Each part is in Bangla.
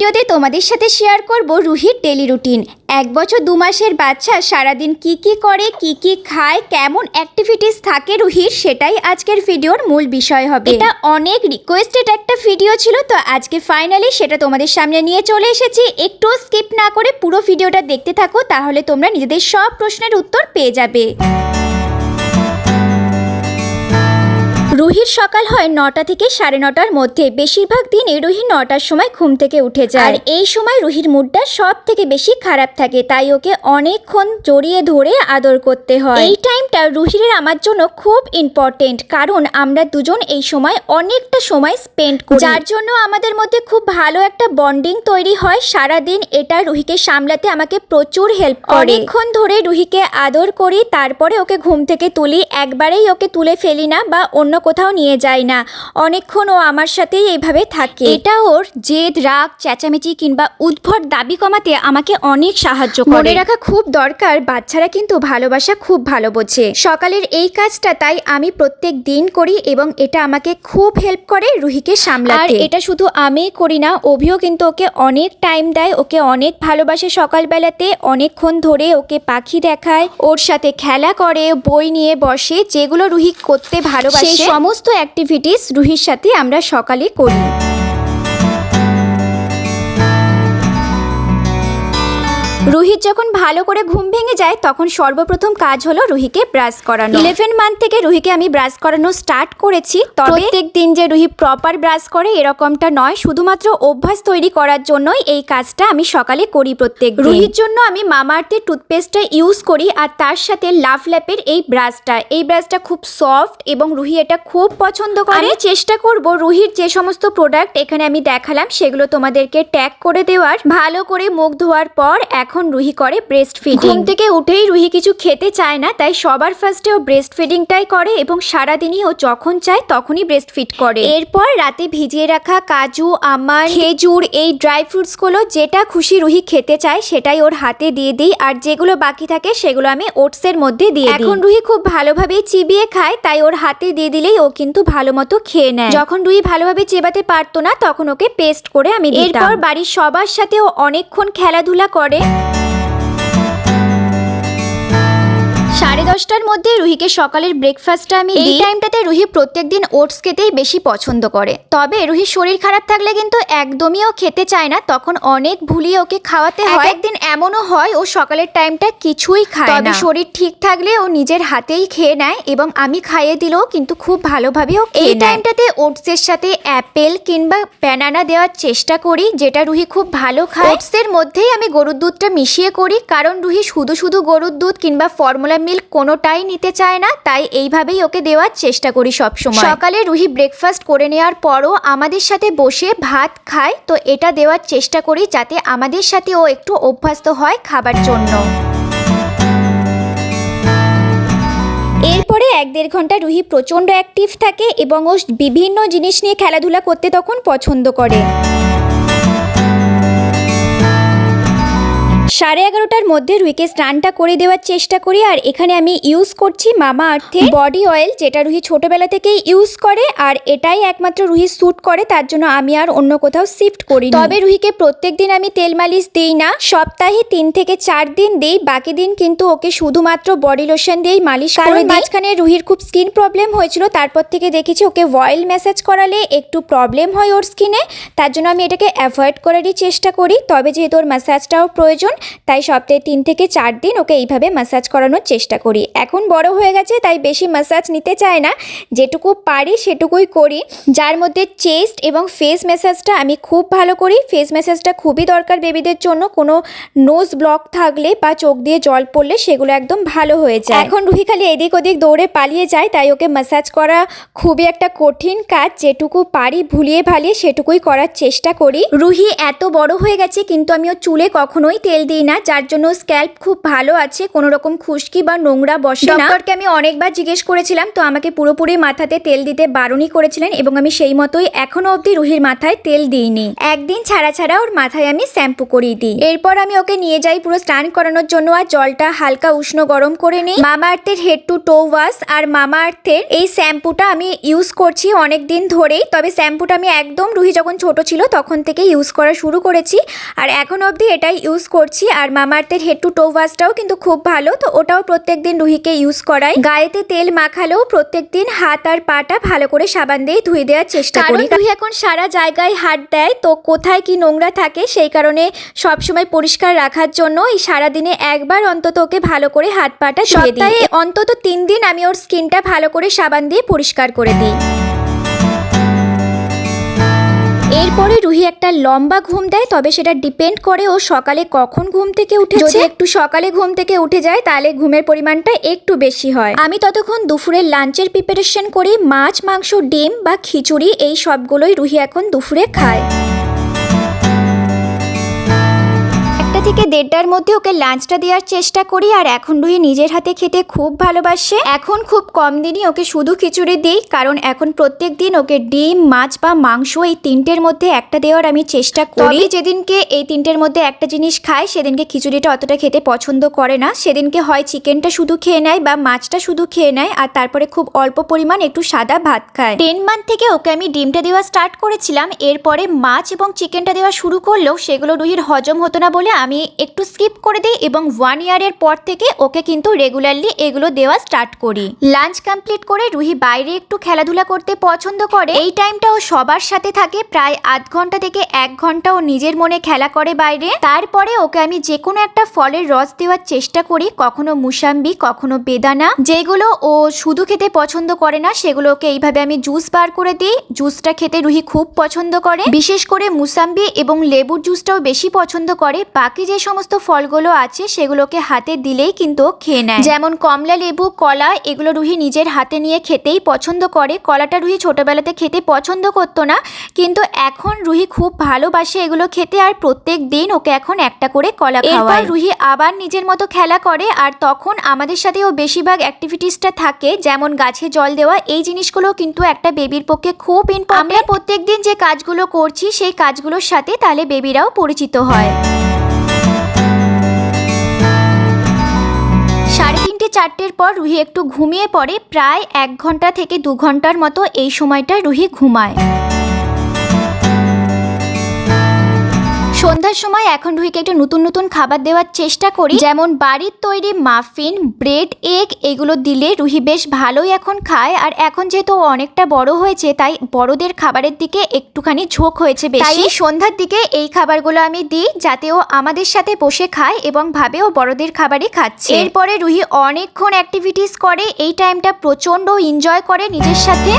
ভিডিওতে তোমাদের সাথে শেয়ার করব রুহির ডেলি রুটিন। 1 বছর 2 মাসের বাচ্চা সারাদিন কি করে, কি খায়, কেমন অ্যাক্টিভিটিস থাকে রুহির, সেটাই আজকের ভিডিওর মূল বিষয় হবে। এটা অনেক রিকোয়েস্টেড একটা ভিডিও ছিল, তো আজকে ফাইনালি সেটা তোমাদের সামনে নিয়ে চলে এসেছি। একটু স্কিপ না করে পুরো ভিডিওটা দেখতে থাকো, তাহলে তোমরা নিজেদের সব প্রশ্নের উত্তর পেয়ে যাবে। রুহির সকাল হয় 9টা থেকে 9:30টার মধ্যে। বেশিরভাগ দিনই রুহি 9টার সময় ঘুম থেকে উঠে যায়, আর এই সময় রুহির মুডটা সব থেকে বেশি খারাপ থাকে, তাই ওকে অনেকক্ষণ জড়িয়ে ধরে আদর করতে হয়। এই টাইমটা রুহির আমার জন্য খুব ইম্পর্টেন্ট, কারণ আমরা দুজন এই সময় অনেকটা সময় স্পেন্ড করি, যার জন্য আমাদের মধ্যে খুব ভালো একটা বন্ডিং তৈরি হয়। সারাদিন এটা রুহিকে সামলাতে আমাকে প্রচুর হেল্প করে। অনেকক্ষণ ধরে রুহিকে আদর করি, তারপরে ওকে ঘুম থেকে তুলি। একবারেই ওকে তুলে ফেলি না বা অন্য কোথাও নিয়ে যায় না, অনেকক্ষণ ও আমার সাথেই এইভাবে থাকে। এটা ওর জেদ, রাগ, চেঁচামেচি কিংবা উদ্ভট দাবি কমাতে আমাকে অনেক সাহায্য করে। মনে রাখা খুব দরকার, বাচ্চারা কিন্তু ভালোবাসা খুব ভালো বোঝে। সকালের এই কাজটা তাই আমি প্রত্যেক দিন করি এবং এটা আমাকে খুব হেল্প করে রুহিকে সামলাতে। আর এটা শুধু আমিই করি না, অভিও কিন্তু ওকে অনেক টাইম দেয়, ওকে অনেক ভালোবাসে। সকালবেলাতে অনেকক্ষণ ধরে ওকে পাখি দেখায়, ওর সাথে খেলা করে, বই নিয়ে বসে, যেগুলো রুহি করতে ভালোবাসে সমস্ত অ্যাক্টিভিটিস রুহির সাথে আমরা সকালে করি। রুহির যখন ভালো করে ঘুম ভেঙে যায়, তখন সর্বপ্রথম কাজ হলো রুহিকে ব্রাশ করানো। 11 মান্থ থেকে রুহিকে আমি ব্রাশ করানো স্টার্ট করেছি। তবে প্রত্যেক দিন যে রুহি প্রপার ব্রাশ করে এরকমটা নয়, শুধুমাত্র অভ্যাস তৈরি করার জন্যই এই কাজটা আমি সকালে করি প্রত্যেক দিন। রুহির জন্য আমি মামাআর্থের টুথপেস্টটা ইউজ করি, আর তার সাথে লাভল্যাপের এই ব্রাশটা খুব সফট এবং রুহি এটা খুব পছন্দ করে। আমি চেষ্টা করব রুহির যে সমস্ত প্রোডাক্ট এখানে আমি দেখালাম সেগুলো তোমাদেরকে ট্যাগ করে দেওয়ার। ভালো করে মুখ ধোয়ার পর এখন রুহি করে ব্রেস্ট ফিডিং। ঘুম থেকে উঠেই রুহি কিছু খেতে চায় না, তাই সবার ফার্স্টে ও ব্রেস্ট ফিডিংটাই করে এবং সারাদিনই ও যখন চায় তখনই ব্রেস্ট ফিড করে। এরপর রাতে ভিজিয়ে রাখা কাজু, আমন্ড, খেজুর, এই ড্রাই ফ্রুটসগুলো যেটা খুশি রুহি খেতে চায় সেটাই ওর হাতে দিয়ে দিই, আর যেগুলো বাকি থাকে সেগুলো আমি ওটসের মধ্যে দিয়ে দিই। এখন রুহি খুব ভালোভাবে চিবিয়ে খায়, তাই ওর হাতে দিয়ে দিলেই ও কিন্তু ভালো মতো খেয়ে নেয়। যখন রুহি ভালোভাবে চেবাতে পারতো না, তখন ওকে পেস্ট করে আমি দিতাম। এরপর বাড়ির সবার সাথে ও অনেকক্ষণ খেলাধুলা করে। 10:30টার মধ্যে রুহিকে সকালের ব্রেকফাস্টটা আমি দিই। এই টাইমটাতে রুহি প্রত্যেকদিন ওটস খেতেই বেশি পছন্দ করে, তবে রুহির শরীর খারাপ থাকলে কিন্তু একদমই ও খেতে চায় না, তখন অনেক ভুলিয়ে ওকে খাওয়াতে হয়। একদিন এমনও হয় ও সকালের টাইমটা কিছুই খায় না, তবে শরীর ঠিক থাকলে ও নিজের হাতেই খেয়ে নেয় এবং আমি খাইয়ে দিলেও কিন্তু খুব ভালোভাবে ও খেয়ে নেয়। এই টাইমটাতে ওটসের সাথে অ্যাপেল কিংবা ব্যানানা দেওয়ার চেষ্টা করি, যেটা রুহি খুব ভালো খায়। ওটসের মধ্যেই আমি গরুর দুধটা মিশিয়ে করি, কারণ রুহি শুধু গরুর দুধ কিংবা ফর্মুলা মিল্ক কোনোটাই নিতে চায় না, তাই এইভাবেই ওকে দেওয়ার চেষ্টা করি সবসময়। সকালে রুহি ব্রেকফাস্ট করে নেওয়ার পরও আমাদের সাথে বসে ভাত খায়, তো এটা দেওয়ার চেষ্টা করি যাতে আমাদের সাথে ও একটু অভ্যস্ত হয় খাবার জন্য। এরপরে 1-1.5 ঘন্টা রুহি প্রচণ্ড অ্যাক্টিভ থাকে এবং ও বিভিন্ন জিনিস নিয়ে খেলাধুলা করতে তখন পছন্দ করে। 11:30টার মধ্যে রুহিকে স্নানটা করে দেওয়ার চেষ্টা করি, আর এখানে আমি ইউজ করছি মামাআর্থের বডি অয়েল, যেটা রুহি ছোটবেলা থেকেই ইউজ করে, আর এটাই একমাত্র রুহি স্যুট করে, তার জন্য আমি আর অন্য কোথাও শিফট করি। তবে রুহিকে প্রত্যেক দিন আমি তেল মালিশ দিই না, সপ্তাহে 3 থেকে 4 দিন দিই, বাকি দিন কিন্তু ওকে শুধুমাত্র বডি লোশন দিয়েই মালিশ করে দিই। মাঝখানে রুহির খুব স্কিন প্রবলেম হয়েছিল, তারপর থেকে দেখেছি ওকে অয়েল ম্যাসাজ করালে একটু প্রবলেম হয় ওর স্কিনে, তার জন্য আমি এটাকে অ্যাভয়েড করারই চেষ্টা করি। তবে যেহেতু ওর ম্যাসাজটাও প্রয়োজন, তাই সপ্তাহে 3 থেকে 4 দিন ওকে এইভাবে ম্যাসাজ করানোর চেষ্টা করি। এখন বড় হয়ে গেছে, তাই বেশি ম্যাসাজ নিতে চায় না, যেটুকু পারি সেটুকুই করি, যার মধ্যে চেস্ট এবং ফেস ম্যাসাজটা আমি খুব ভালো করি। ফেস ম্যাসাজটা খুবই দরকার বেবিদের জন্য, কোনো নোজ ব্লক থাকলে বা চোখ দিয়ে জল পড়লে সেগুলো একদম ভালো হয়ে যায়। এখন রুহি খালি এদিক ওদিক দৌড়ে পালিয়ে যায়, তাই ওকে ম্যাসাজ করা খুবই একটা কঠিন কাজ, যেটুকু পারি ভুলিয়ে ভালিয়ে সেটুকুই করার চেষ্টা করি। রুহি এত বড় হয়ে গেছে, কিন্তু আমি ওর চুলে কখনোই তেল দিই দিই না, যার জন্য স্ক্যাল্প খুব ভালো আছে, কোনো রকম খুশকি বা নোংরা বসে না। ডক্টরকে আমি অনেকবার জিজ্ঞেস করেছিলাম, তো আমাকে পুরোপুরি মাথাতে তেল দিতে বারণই করেছিলেন এবং আমি সেই মতোই এখনো অবধি রুহির মাথায় তেল দিইনি। একদিন ছাড়া ছাড়া ওর মাথায় আমি শ্যাম্পু করিয়ে দিই। এরপর আমি ওকে নিয়ে যাই পুরো স্নান করানোর জন্য, আর জলটা হালকা উষ্ণ গরম করে নিই। মামা আর্থের হেড টু টো ওয়াশ আর মামা আর্থের এই শ্যাম্পুটা আমি ইউজ করছি অনেক দিন ধরেই। তবে শ্যাম্পুটা আমি একদম রুহি যখন ছোট ছিল তখন থেকে ইউজ করা শুরু করেছি, আর এখন অবধি এটাই ইউজ করছি। আর মামা আর্থের হেড টু টো ওয়াশটাও কিন্তু খুব ভালো, তো ওটাও প্রত্যেকদিন রুহিকে ইউজ করাই। গায়েতে তেল মাখালেও প্রত্যেকদিন হাত আর পাটা ভালো করে সাবান দিয়ে ধুয়ে দেওয়ার চেষ্টা করি। রুহি এখন সারা জায়গায় হাত দেয়, তো কোথায় কি নোংরা থাকে সেই কারণে সবসময় পরিষ্কার রাখার জন্য এই সারাদিনে একবার অন্তত ওকে ভালো করে হাত পাটা ধুয়ে দিই। সপ্তাহে অন্তত 3 দিন আমি ওর স্কিনটা ভালো করে সাবান দিয়ে পরিষ্কার করে দিই। এরপরে রুহি একটা লম্বা ঘুম দেয়, তবে সেটা ডিপেন্ড করে ও সকালে কখন ঘুম থেকে উঠেছে। যদি একটু সকালে ঘুম থেকে উঠে যায় তাহলে ঘুমের পরিমাণটা একটু বেশি হয়। আমি ততক্ষণ দুপুরের লাঞ্চের প্রিপারেশন করি। মাছ, মাংস, ডিম বা খিচুড়ি এই সবগুলোই রুহি এখন দুপুরে খায়। 1টা থেকে 1:30টার মধ্যে ওকে লাঞ্চটা দেওয়ার চেষ্টা করি। আর এখন রুহি নিজের হাতে খেতে খুব ভালোবাসে। এখন খুব কম দিনই ওকে শুধু খিচুড়ি দিই, কারণ এখন প্রত্যেক দিন ওকে ডিম, মাছ বা মাংস এই 3টের মধ্যে একটা দেওয়ার আমি চেষ্টা করি। যেদিনকে এই 3টের মধ্যে একটা জিনিস খায় সেদিনকে খিচুড়িটা অতটা খেতে পছন্দ করে না। সেদিনকে হয় চিকেনটা শুধু খেয়ে নেয় বা মাছটা শুধু খেয়ে নেয়, আর তারপরে খুব অল্প পরিমাণ একটু সাদা ভাত খায়। 10 মান্থ থেকে ওকে আমি ডিমটা দেওয়া স্টার্ট করেছিলাম। এরপরে মাছ এবং চিকেনটা দেওয়া শুরু করলেও সেগুলো রুহির হজম হতো না বলে আমি একটু স্কিপ করে দিই, এবং 1 ইয়ারের পর থেকে ওকে কিন্তু রেগুলারলি এগুলো দেওয়া স্টার্ট করি। লাঞ্চ কমপ্লিট করে রুহি বাইরে একটু খেলাধুলা করতে পছন্দ করে। এই টাইমটা ও সবার সাথে থাকে, প্রায় আধ ঘন্টা থেকে 1 ঘন্টা ও নিজের মনে খেলা করে বাইরে। তারপরে ওকে আমি যে কোনো একটা ফলের রস দেওয়ার চেষ্টা করি, কখনো মুসাম্বি, কখনো বেদানা। যেগুলো ও শুধু খেতে পছন্দ করে না সেগুলো ওকে এইভাবে আমি জুস বার করে দিই। জুসটা খেতে রুহি খুব পছন্দ করে, বিশেষ করে মুসাম্বি এবং লেবুর জুসটাও বেশি পছন্দ করে। বাকি যে সমস্ত ফলগুলো আছে সেগুলোকে হাতে দিলেই কিন্তু খেয়ে নেয়, যেমন কমলা লেবু, কলা, এগুলো রুহি নিজের হাতে নিয়ে খেতেই পছন্দ করে। কলাটা রুহি ছোটবেলাতে খেতে পছন্দ করতো না, কিন্তু এখন রুহি খুব ভালোবাসে এগুলো খেতে, আর প্রত্যেক দিন ওকে এখন একটা করে কলা খাওয়াই। রুহি আবার নিজের মতো খেলা করে, আর তখন আমাদের সাথে ও বেশিরভাগ অ্যাক্টিভিটিসটা থাকে, যেমন গাছে জল দেওয়া। এই জিনিসগুলো কিন্তু একটা বেবির পক্ষে খুব ইম্পর্টেন্ট। আমরা প্রত্যেক দিন যে কাজগুলো করছি সেই কাজগুলোর সাথে তাহলে বেবিরাও পরিচিত হয়। 3:30-4টের পর রুহি একটু ঘুমিয়ে পড়ে। প্রায় 1 ঘন্টা থেকে 2 ঘন্টার মতো এই সময়টা রুহি ঘুমায়। সন্ধ্যার সময় এখন রুহিকে একটা নতুন নতুন খাবার দেওয়ার চেষ্টা করি, যেমন বাড়ির তৈরি মাফিন, ব্রেড, এগ, এগুলো দিলে রুহি বেশ ভালোই এখন খায়। আর এখন যেহেতু অনেকটা বড় হয়েছে তাই বড়দের খাবারের দিকে একটুখানি ঝোঁক হয়েছে বেশি। তাই সন্ধ্যার দিকে এই খাবারগুলো আমি দিই, যাতে ও আমাদের সাথে বসে খায় এবং ভাবে ও বড়দের খাবারই খাচ্ছে। এরপরে রুহি অনেকক্ষণ অ্যাক্টিভিটিস করে, এই টাইমটা প্রচন্ড এনজয় করে নিজের সাথে।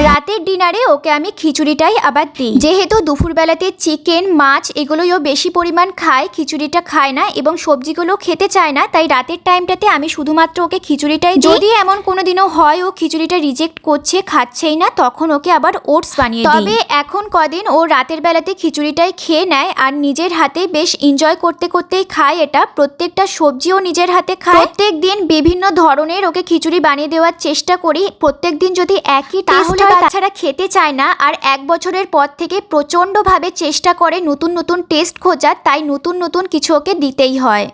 রাতের ডিনারে ওকে আমি খিচুড়িটাই আবার দিই। যেহেতু দুপুরবেলাতে চিকেন, মাছ এগুলোই ও বেশি পরিমাণ খায়, খিচুড়িটা খায় না এবং সবজিগুলো খেতে চায় না, তাই রাতের টাইমটাতে আমি শুধুমাত্র ওকে খিচুড়িটাই দিই। যদি এমন কোনোদিনও হয় ও খিচুড়িটা রিজেক্ট করছে, খাচ্ছেই না, তখন ওকে আবার ওটস বানিয়ে দিই। তবে এখন কদিন ও রাতের বেলাতে খিচুড়িটাই খেয়ে নেয়, আর নিজের হাতে বেশ এনজয় করতে করতেই খায় এটা। প্রত্যেকটা সবজিও নিজের হাতে খায়। প্রত্যেক দিন বিভিন্ন ধরনের ওকে খিচুড়ি বানিয়ে দেওয়ার চেষ্টা করি। প্রত্যেক দিন যদি একই টেস্ট হয় বাচ্চারা খেতে চায় না, আর 1 বছরের পর থেকে প্রচণ্ডভাবে চেষ্টা করে নতুন নতুন টেস্ট খোঁজার, তাই নতুন নতুন কিছু ওকে দিতেই হয়।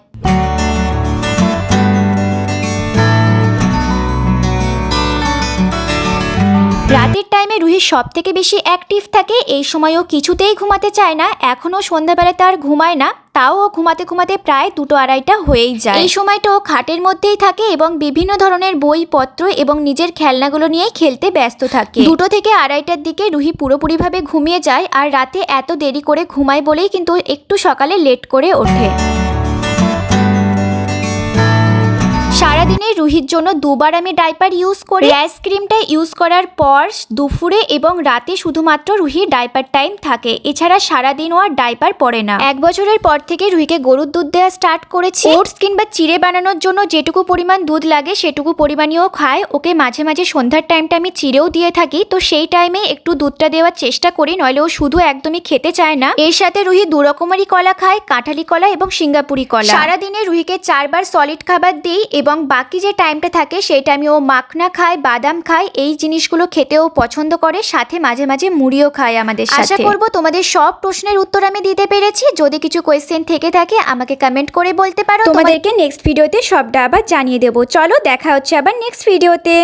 রাতের টাইমে রুহি সব থেকে বেশি অ্যাক্টিভ থাকে। এই সময়ও কিছুতেই ঘুমাতে চায় না। এখনও সন্ধ্যাবেলাতে আর ঘুমায় না, তাও ও ঘুমাতে ঘুমাতে প্রায় 2-2:30 হয়েই যায়। এই সময়টা ও খাটের মধ্যেই থাকে এবং বিভিন্ন ধরনের বইপত্র এবং নিজের খেলনাগুলো নিয়েই খেলতে ব্যস্ত থাকে। 2 থেকে 2:30টার দিকে রুহি পুরোপুরিভাবে ঘুমিয়ে যায়, আর রাতে এত দেরি করে ঘুমায় বলেই কিন্তু একটু সকালে লেট করে ওঠে। সারা সারাদিনে রুহির জন্য দুবার আমি ডাইপার ইউজ করি। আইসক্রিমটা ইউজ করার পর দুপুরে এবং রাতে শুধুমাত্র রুহির ডাইপার টাইম থাকে, এছাড়া সারাদিনও আর ডাইপার পরে না। 1 বছরের পর থেকে রুহিকে গরুর দুধ দেওয়া স্টার্ট করেছি। ওটস কিংবা চিড়ে বানানোর জন্য যেটুকু পরিমাণ দুধ লাগে সেটুকু পরিমাণেও খায়। ওকে মাঝে মাঝে সন্ধ্যার টাইমটা আমি চিড়েও দিয়ে থাকি, তো সেই টাইমে একটু দুধটা দেওয়ার চেষ্টা করি, নইলে ও শুধু একদমই খেতে চায় না। এর সাথে রুহি 2 রকমেরই কলা খায়, কাঁঠালি কলা এবং সিঙ্গাপুরি কলা। সারাদিনে রুহিকে 4 বার সলিড খাবার দিই এবং বাকি যে টাইমটা থাকে সেই টাইমে ও মাখনা খায়, বাদাম খায়, এই জিনিসগুলো খেতেও পছন্দ করে। সাথে মাঝে মাঝে মুড়িও খায় আমাদের সাথে। আশা করব তোমাদের সব প্রশ্নের উত্তর আমি দিতে পেরেছি। যদি কিছু কোয়েশ্চেন থেকে থাকে আমাকে কমেন্ট করে বলতে পারো, তোমাদেরকে নেক্সট ভিডিওতে সবটা আবার জানিয়ে দেবো। চলো দেখা হচ্ছে আবার নেক্সট ভিডিওতে।